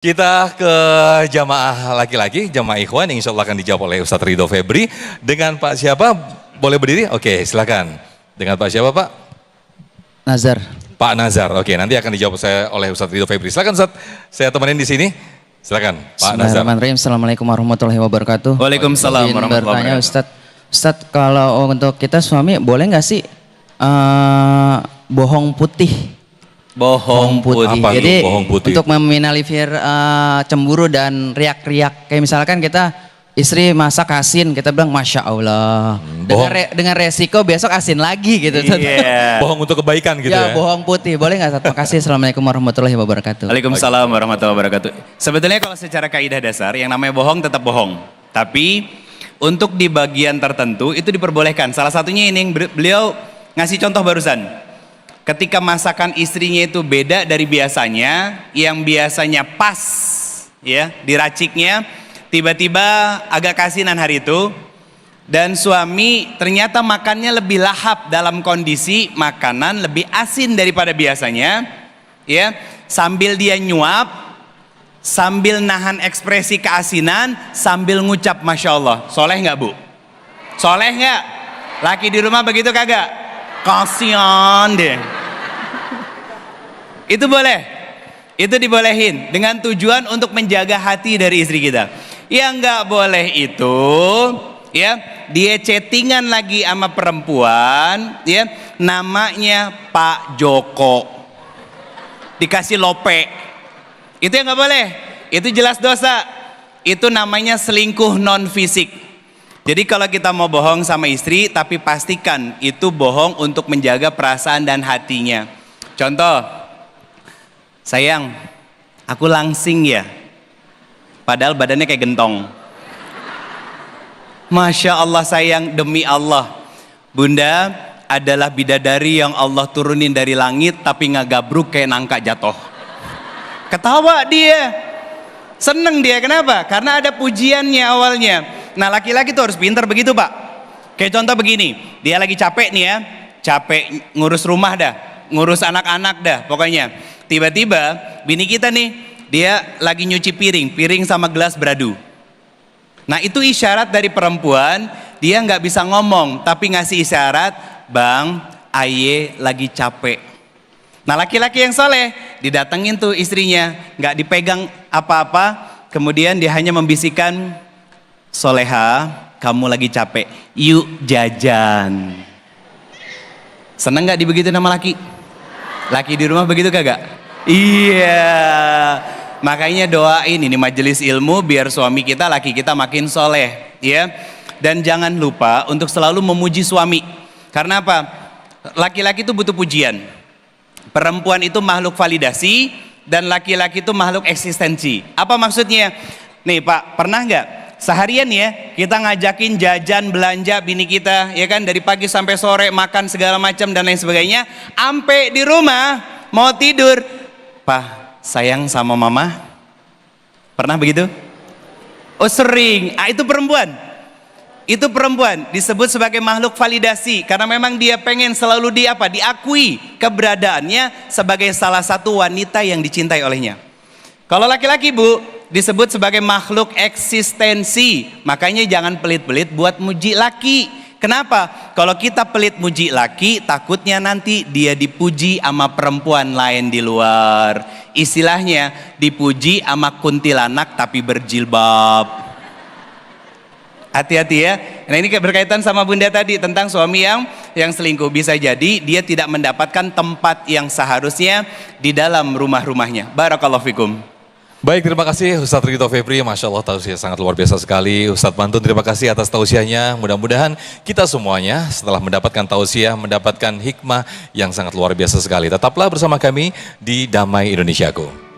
Kita ke jamaah laki-laki, jamaah ikhwan yang insya Allah akan dijawab oleh Ustadz Ridho Febri. Dengan Pak siapa? Boleh berdiri? Oke, silakan. Dengan Pak siapa Pak? Nazar. Pak Nazar. Oke, nanti akan dijawab saya oleh Ustadz Ridho Febri. Silakan Ustadz, saya temenin di sini. Silakan Pak Nazar. Bismillahirrahmanirrahim. Assalamualaikum warahmatullahi wabarakatuh. Waalaikumsalam warahmatullahi wabarakatuh. Ustadz, kalau untuk kita suami boleh nggak sih bohong putih? Bohong putih. Apa Jadi bohong putih? untuk meminimalisir cemburu dan riak-riak. Kayak misalkan kita istri masak asin, kita bilang Masya Allah. Dengan resiko besok asin lagi gitu. Iya. Bohong untuk kebaikan gitu ya? Bohong putih. Boleh nggak? Terima kasih. Assalamualaikum warahmatullahi wabarakatuh. Waalaikumsalam warahmatullahi wabarakatuh. Sebetulnya kalau secara kaidah dasar yang namanya bohong tetap bohong. Tapi untuk di bagian tertentu itu diperbolehkan. Salah satunya ini yang beliau ngasih contoh barusan. Ketika masakan istrinya itu beda dari biasanya, yang biasanya pas ya diraciknya, tiba-tiba agak kasinan hari itu, dan suami ternyata makannya lebih lahap dalam kondisi makanan lebih asin daripada biasanya, ya, sambil dia nyuap, sambil nahan ekspresi keasinan, sambil ngucap Masya Allah. Soleh nggak Bu? Soleh nggak? Laki di rumah begitu kagak? Kasian deh. Itu boleh, itu dibolehin dengan tujuan untuk menjaga hati dari istri kita. Yang nggak boleh itu, ya, dia chattingan lagi sama perempuan, ya, namanya Pak Joko, dikasih lope, itu yang nggak boleh, itu jelas dosa, itu namanya selingkuh non fisik. Jadi kalau kita mau bohong sama istri, tapi pastikan itu bohong untuk menjaga perasaan dan hatinya. Contoh, sayang, aku langsing ya, padahal badannya kayak gentong. Masya Allah sayang, demi Allah, Bunda adalah bidadari yang Allah turunin dari langit, tapi ngagabruk kayak nangka jatuh. Ketawa dia, seneng dia, kenapa? Karena ada pujiannya awalnya. Nah laki-laki tuh harus pintar begitu Pak. Kayak contoh begini, dia lagi capek nih ya, capek ngurus rumah dah, ngurus anak-anak dah pokoknya. Tiba-tiba bini kita nih, dia lagi nyuci piring sama gelas beradu. Nah itu isyarat dari perempuan, dia nggak bisa ngomong tapi ngasih isyarat, Bang, aye lagi capek. Nah laki-laki yang soleh didatengin tuh istrinya, nggak dipegang apa-apa, kemudian dia hanya membisikkan, Soleha, kamu lagi capek, yuk jajan. Seneng nggak dibegitu nama laki? Laki di rumah begitu kagak? Iya. Makanya doain ini majelis ilmu biar suami kita, laki kita makin soleh, ya. Dan jangan lupa untuk selalu memuji suami. Karena apa? Laki-laki itu butuh pujian. Perempuan itu makhluk validasi dan laki-laki itu makhluk eksistensi. Apa maksudnya? Nih Pak, pernah nggak seharian ya kita ngajakin jajan belanja bini kita, ya kan, dari pagi sampai sore makan segala macam dan lain sebagainya, ampe di rumah mau tidur, Pak sayang sama mama, pernah begitu? Oh sering. Itu perempuan, itu perempuan disebut sebagai makhluk validasi karena memang dia pengen selalu diakui keberadaannya sebagai salah satu wanita yang dicintai olehnya. Kalau laki-laki Bu disebut sebagai makhluk eksistensi, makanya jangan pelit-pelit buat muji laki. Kenapa? Kalau kita pelit muji laki, takutnya nanti dia dipuji sama perempuan lain di luar. Istilahnya dipuji sama kuntilanak tapi berjilbab. Hati-hati ya. Nah ini berkaitan sama Bunda tadi tentang suami yang selingkuh. Bisa jadi dia tidak mendapatkan tempat yang seharusnya di dalam rumah-rumahnya. Barakallahu fikum. Baik, terima kasih Ustadz Ridho Febri, Masya Allah tausiah sangat luar biasa sekali. Ustadz Mantun, terima kasih atas tausiahnya. Mudah-mudahan kita semuanya setelah mendapatkan tausiah, mendapatkan hikmah yang sangat luar biasa sekali. Tetaplah bersama kami di Damai Indonesiaku.